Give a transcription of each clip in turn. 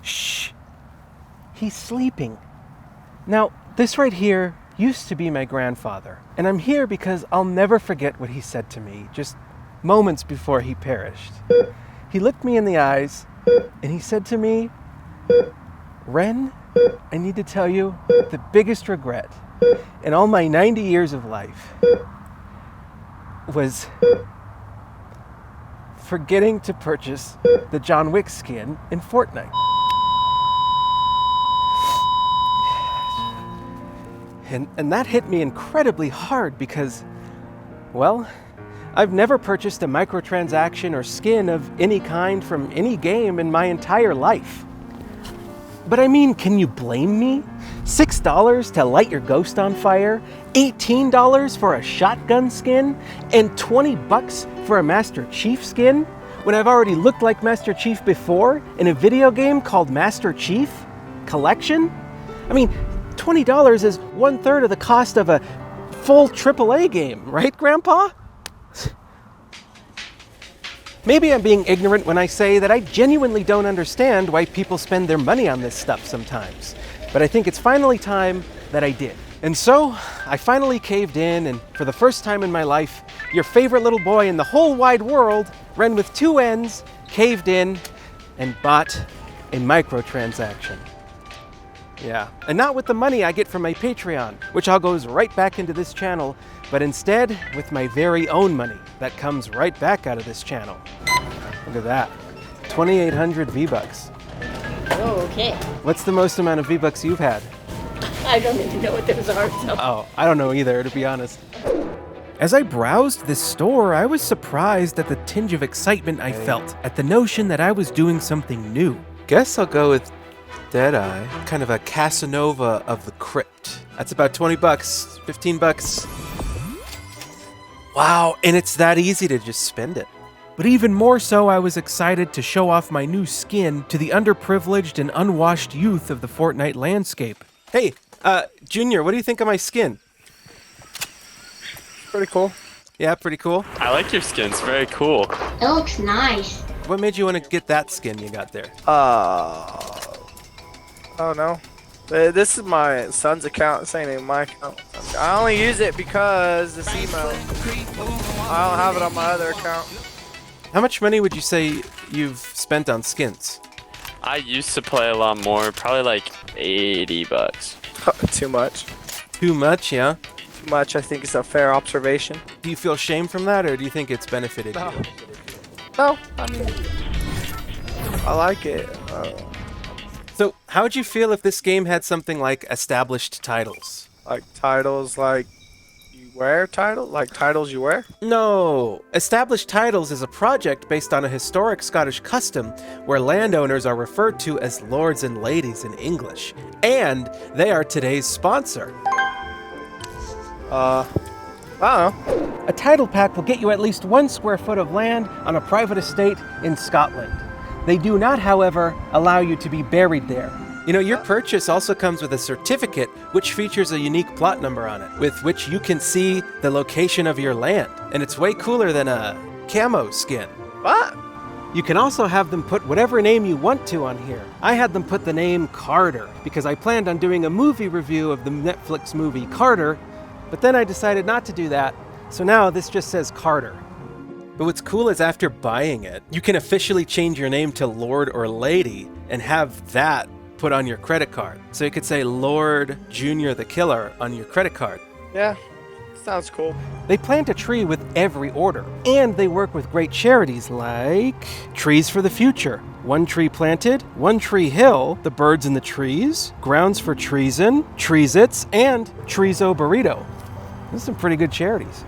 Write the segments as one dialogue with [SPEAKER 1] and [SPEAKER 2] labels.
[SPEAKER 1] Shh. He's sleeping. Now, this right here used to be my grandfather, and I'm here because I'll never forget what he said to me just moments before he perished. He looked me in the eyes, and he said to me, "Ren, I need to tell you the biggest regret in all my 90 years of life was forgetting to purchase the John Wick skin in Fortnite." And that hit me incredibly hard because, well, I've never purchased a microtransaction or skin of any kind from any game in my entire life. But I mean, can you blame me? $6 to light your ghost on fire, $18 for a shotgun skin, and $20 for a Master Chief skin, when I've already looked like Master Chief before in a video game called Master Chief Collection? I mean, $20 is 1/3 of the cost of a full AAA game, right, Grandpa? Maybe I'm being ignorant when I say that I genuinely don't understand why people spend their money on this stuff sometimes. But I think it's finally time that I did. And so, I finally caved in, and for the first time in my life, your favorite little boy in the whole wide world, Ren with 2 N's, caved in and bought a microtransaction. Yeah, and not with the money I get from my Patreon, which all goes right back into this channel, but instead with my very own money that comes right back out of this channel. Look at that, 2,800 V-Bucks.
[SPEAKER 2] Oh, okay.
[SPEAKER 1] What's the most amount of V-Bucks you've had?
[SPEAKER 2] I don't even know what those are, so.
[SPEAKER 1] Oh, I don't know either, to be honest. As I browsed this store, I was surprised at the tinge of excitement I felt at the notion that I was doing something new. Guess I'll go with Deadeye, kind of a Casanova of the crypt. That's about $20, $15. Wow, and it's that easy to just spend it. But even more so, I was excited to show off my new skin to the underprivileged and unwashed youth of the Fortnite landscape. Hey, Junior, what do you think of my skin?
[SPEAKER 3] Pretty cool.
[SPEAKER 1] Yeah, pretty cool.
[SPEAKER 4] I like your skin. It's very cool.
[SPEAKER 2] It looks nice.
[SPEAKER 1] What made you want to get that skin you got there?
[SPEAKER 3] Oh no. This is my son's account. This ain't even my account. I only use it because this email. I don't have it on my other account.
[SPEAKER 1] How much money would you say you've spent on skins?
[SPEAKER 4] I used to play a lot more, probably like $80.
[SPEAKER 3] Too much.
[SPEAKER 1] Too much, yeah?
[SPEAKER 3] Too much, I think it's a fair observation.
[SPEAKER 1] Do you feel shame from that, or do you think it's benefited
[SPEAKER 3] No.
[SPEAKER 1] you?
[SPEAKER 3] No, I mean, I like it.
[SPEAKER 1] So, how would you feel if this game had something like established titles?
[SPEAKER 3] Like titles, like you wear title, like titles you wear.
[SPEAKER 1] No! Established Titles is a project based on a historic Scottish custom where landowners are referred to as lords and ladies in English. And they are today's sponsor.
[SPEAKER 3] I don't know.
[SPEAKER 1] A title pack will get you at least 1 square foot of land on a private estate in Scotland. They do not, however, allow you to be buried there. You know, your purchase also comes with a certificate which features a unique plot number on it, with which you can see the location of your land. And it's way cooler than a camo skin.
[SPEAKER 3] What?
[SPEAKER 1] You can also have them put whatever name you want to on here. I had them put the name Carter because I planned on doing a movie review of the Netflix movie Carter, but then I decided not to do that, so now this just says Carter. But what's cool is after buying it, you can officially change your name to Lord or Lady and have that put on your credit card. So you could say Lord Junior the Killer on your credit card.
[SPEAKER 3] Yeah, sounds cool.
[SPEAKER 1] They plant a tree with every order, and they work with great charities like Trees for the Future, One Tree Planted, One Tree Hill, The Birds in the Trees, Grounds for Treason, Trees-Its, and Treeso Burrito. Those are some pretty good charities.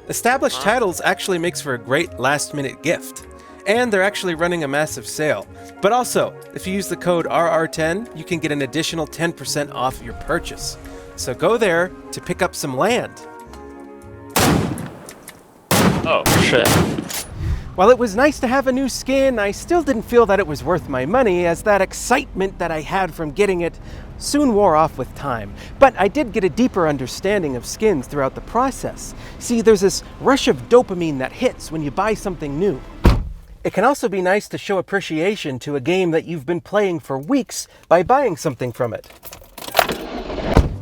[SPEAKER 1] Established Titles actually makes for a great last-minute gift. And they're actually running a massive sale. But also, if you use the code RR10, you can get an additional 10% off your purchase. So go there to pick up some land.
[SPEAKER 4] Oh, shit.
[SPEAKER 1] While it was nice to have a new skin, I still didn't feel that it was worth my money, as that excitement that I had from getting it soon wore off with time. But I did get a deeper understanding of skins throughout the process. See, there's this rush of dopamine that hits when you buy something new. It can also be nice to show appreciation to a game that you've been playing for weeks by buying something from it.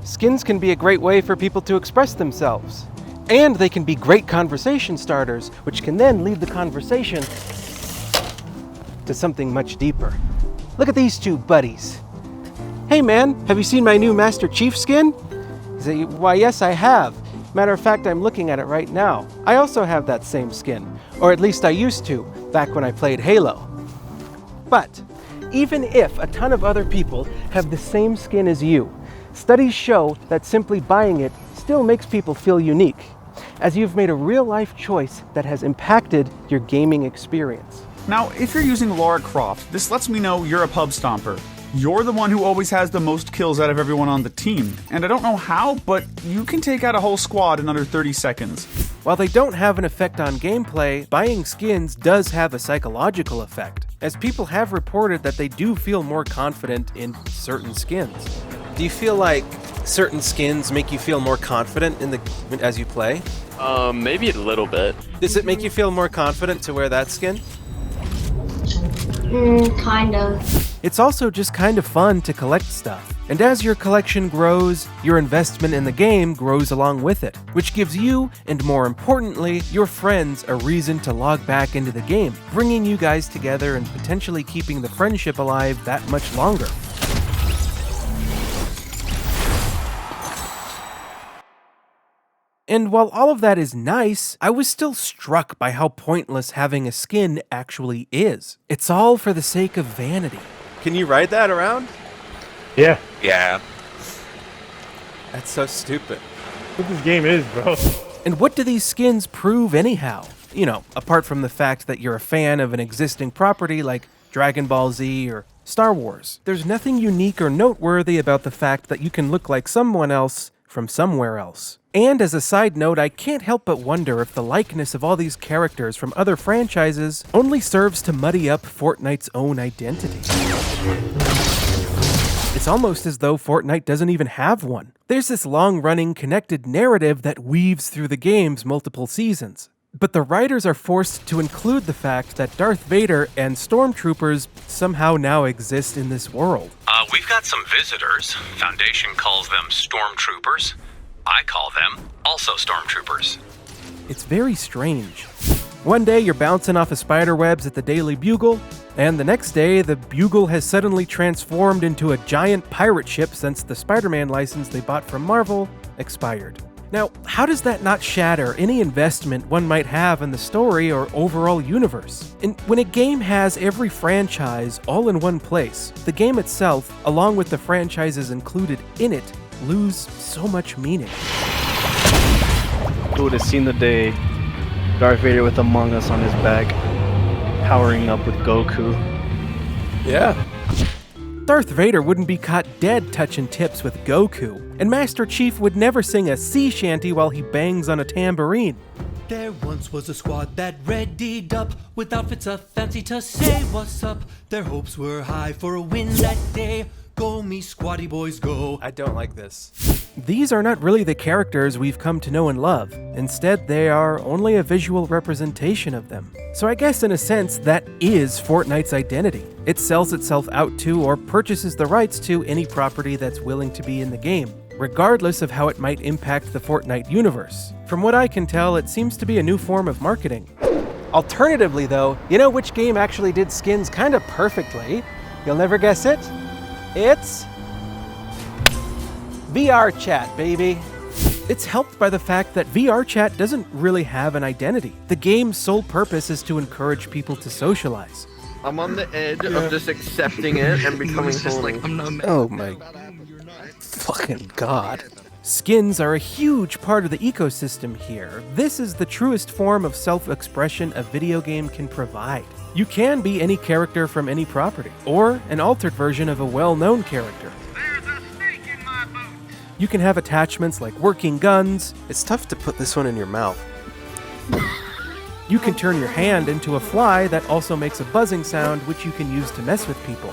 [SPEAKER 1] Skins can be a great way for people to express themselves. And they can be great conversation starters, which can then lead the conversation to something much deeper. Look at these two buddies. Hey man, have you seen my new Master Chief skin? Why, yes, I have. Matter of fact, I'm looking at it right now. I also have that same skin, or at least I used to, back when I played Halo. But even if a ton of other people have the same skin as you, studies show that simply buying it still makes people feel unique, as you've made a real-life choice that has impacted your gaming experience.
[SPEAKER 5] Now, if you're using Lara Croft, this lets me know you're a pub stomper. You're the one who always has the most kills out of everyone on the team. And I don't know how, but you can take out a whole squad in under 30 seconds.
[SPEAKER 1] While they don't have an effect on gameplay, buying skins does have a psychological effect, as people have reported that they do feel more confident in certain skins. Do you feel like certain skins make you feel more confident as you play?
[SPEAKER 4] Maybe a little bit.
[SPEAKER 1] Does it make you feel more confident to wear that skin?
[SPEAKER 2] Kind of.
[SPEAKER 1] It's also just kind of fun to collect stuff. And as your collection grows, your investment in the game grows along with it, which gives you, and more importantly, your friends a reason to log back into the game, bringing you guys together and potentially keeping the friendship alive that much longer. And while all of that is nice, I was still struck by how pointless having a skin actually is. It's all for the sake of vanity. Can you ride that around?
[SPEAKER 6] Yeah.
[SPEAKER 7] Yeah.
[SPEAKER 1] That's so stupid.
[SPEAKER 6] What this game is, bro.
[SPEAKER 1] And what do these skins prove anyhow? You know, apart from the fact that you're a fan of an existing property like Dragon Ball Z or Star Wars. There's nothing unique or noteworthy about the fact that you can look like someone else from somewhere else. And as a side note, I can't help but wonder if the likeness of all these characters from other franchises only serves to muddy up Fortnite's own identity. It's almost as though Fortnite doesn't even have one. There's this long-running connected narrative that weaves through the game's multiple seasons. But the writers are forced to include the fact that Darth Vader and stormtroopers somehow now exist in this world.
[SPEAKER 7] We've got some visitors. Foundation calls them stormtroopers. I call them also stormtroopers.
[SPEAKER 1] It's very strange. One day you're bouncing off of spider webs at the Daily Bugle, and the next day the Bugle has suddenly transformed into a giant pirate ship since the Spider-Man license they bought from Marvel expired. Now, how does that not shatter any investment one might have in the story or overall universe? And when a game has every franchise all in one place, the game itself, along with the franchises included in it, lose so much meaning.
[SPEAKER 6] Who would have seen the day Darth Vader with Among Us on his back, powering up with Goku?
[SPEAKER 1] Yeah. Darth Vader wouldn't be caught dead touching tips with Goku, and Master Chief would never sing a sea shanty while he bangs on a tambourine.
[SPEAKER 8] There once was a squad that readied up, with outfits a fancy to say what's up. Their hopes were high for a win that day. Go me squatty boys go.
[SPEAKER 1] I don't like this. These are not really the characters we've come to know and love. Instead, they are only a visual representation of them. So I guess in a sense, that is Fortnite's identity. It sells itself out to or purchases the rights to any property that's willing to be in the game, regardless of how it might impact the Fortnite universe. From what I can tell, it seems to be a new form of marketing. Alternatively though, you know which game actually did skins kind of perfectly? You'll never guess it? It's VR chat, baby. It's helped by the fact that VR chat doesn't really have an identity. The game's sole purpose is to encourage people to socialize.
[SPEAKER 9] I'm on the edge of just accepting it and becoming horny.
[SPEAKER 1] Oh my fucking god. Skins are a huge part of the ecosystem here. This is the truest form of self-expression a video game can provide. You can be any character from any property, or an altered version of a well-known character.
[SPEAKER 10] There's a snake in my boot.
[SPEAKER 1] You can have attachments like working guns. It's tough to put this one in your mouth. You can turn your hand into a fly that also makes a buzzing sound, which you can use to mess with people.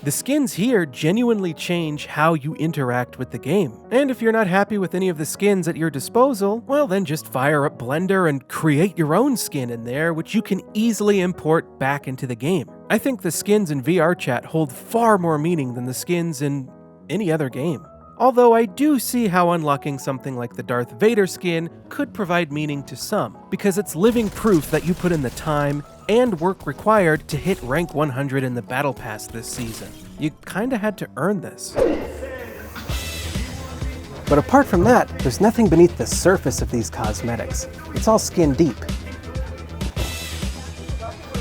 [SPEAKER 1] The skins here genuinely change how you interact with the game. And if you're not happy with any of the skins at your disposal, well then just fire up Blender and create your own skin in there, which you can easily import back into the game. I think the skins in VR chat hold far more meaning than the skins in any other game. Although I do see how unlocking something like the Darth Vader skin could provide meaning to some, because it's living proof that you put in the time and work required to hit rank 100 in the Battle Pass this season. You kinda had to earn this. But apart from that, there's nothing beneath the surface of these cosmetics. It's all skin deep.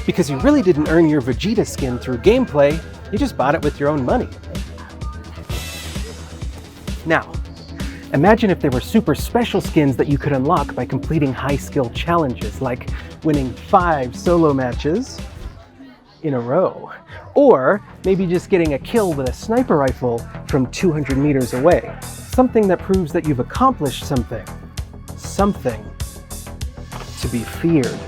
[SPEAKER 1] Because you really didn't earn your Vegeta skin through gameplay, you just bought it with your own money. Now, imagine if there were super special skins that you could unlock by completing high-skill challenges, like winning 5 solo matches in a row. Or maybe just getting a kill with a sniper rifle from 200 meters away. Something that proves that you've accomplished something. Something to be feared.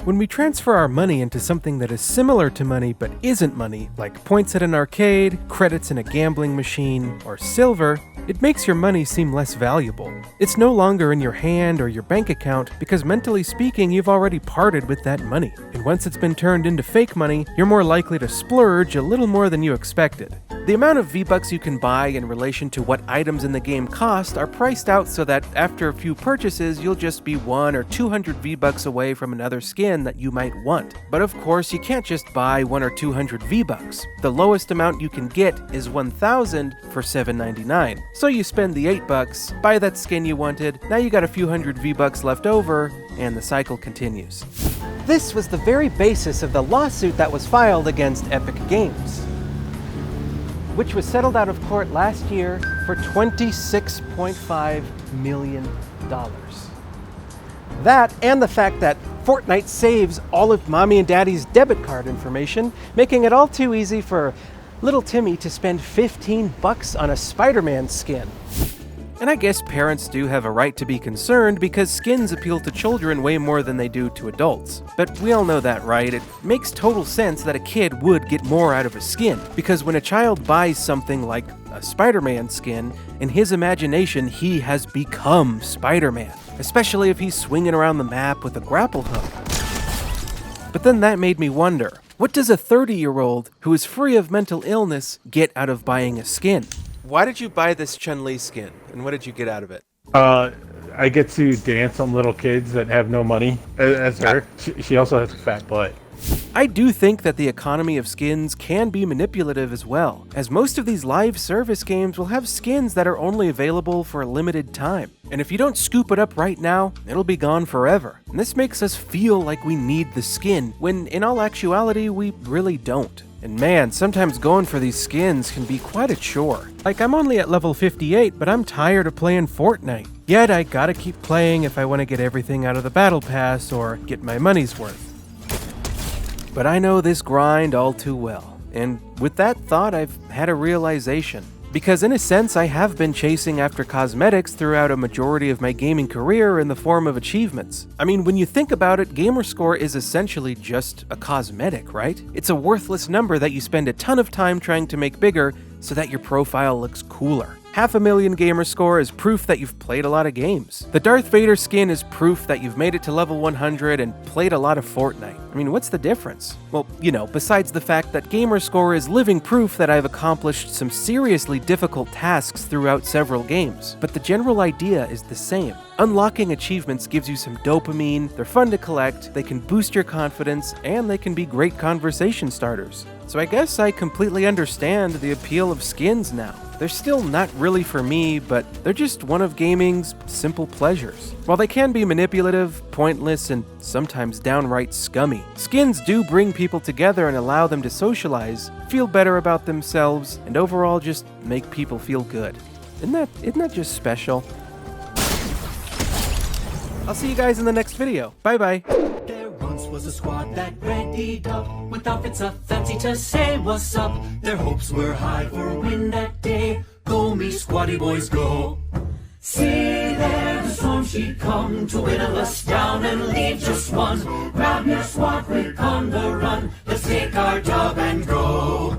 [SPEAKER 1] When we transfer our money into something that is similar to money but isn't money, like points at an arcade, credits in a gambling machine, or silver, it makes your money seem less valuable. It's no longer in your hand or your bank account because mentally speaking, you've already parted with that money. And once it's been turned into fake money, you're more likely to splurge a little more than you expected. The amount of V-Bucks you can buy in relation to what items in the game cost are priced out so that after a few purchases, you'll just be 100 or 200 V-Bucks away from another skin that you might want. But of course, you can't just buy 100 or 200 V-Bucks. The lowest amount you can get is 1,000 for $7.99. So you spend the $8, buy that skin you wanted, now you got a few hundred V-Bucks left over, and the cycle continues. This was the very basis of the lawsuit that was filed against Epic Games, which was settled out of court last year for $26.5 million. That, and the fact that Fortnite saves all of mommy and daddy's debit card information, making it all too easy for little Timmy to spend $15 on a Spider-Man skin. And I guess parents do have a right to be concerned because skins appeal to children way more than they do to adults. But we all know that, right? It makes total sense that a kid would get more out of a skin, because when a child buys something like a Spider-Man skin, in his imagination he has become Spider-Man, especially if he's swinging around the map with a grapple hook. But then that made me wonder, what does a 30-year-old who is free of mental illness get out of buying a skin? Why did you buy this Chun-Li skin, and what did you get out of it?
[SPEAKER 11] I get to dance on little kids that have no money, as her. She also has a fat butt.
[SPEAKER 1] I do think that the economy of skins can be manipulative as well, as most of these live service games will have skins that are only available for a limited time. And if you don't scoop it up right now, it'll be gone forever. And this makes us feel like we need the skin, when in all actuality, we really don't. And man, sometimes going for these skins can be quite a chore. Like, I'm only at level 58, but I'm tired of playing Fortnite. Yet I gotta keep playing if I want to get everything out of the Battle Pass or get my money's worth. But I know this grind all too well. And with that thought, I've had a realization. Because in a sense, I have been chasing after cosmetics throughout a majority of my gaming career in the form of achievements. I mean, when you think about it, Gamerscore is essentially just a cosmetic, right? It's a worthless number that you spend a ton of time trying to make bigger so that your profile looks cooler. 500,000 Gamerscore is proof that you've played a lot of games. The Darth Vader skin is proof that you've made it to level 100 and played a lot of Fortnite. I mean, what's the difference? Well, you know, besides the fact that Gamerscore is living proof that I've accomplished some seriously difficult tasks throughout several games. But the general idea is the same. Unlocking achievements gives you some dopamine, they're fun to collect, they can boost your confidence, and they can be great conversation starters. So I guess I completely understand the appeal of skins now. They're still not really for me, but they're just one of gaming's simple pleasures. While they can be manipulative, pointless, and sometimes downright scummy, skins do bring people together and allow them to socialize, feel better about themselves, and overall just make people feel good. Isn't that just special? I'll see you guys in the next video. Bye-bye.
[SPEAKER 8] There once was a squad that readied up with outfits so fancy to say what's up. Their hopes were high for a win that day. Go me squatty boys go. See there the storm she'd come to whittle us down and leave just one. Grab your squad quick on the run. Let's take our job and go.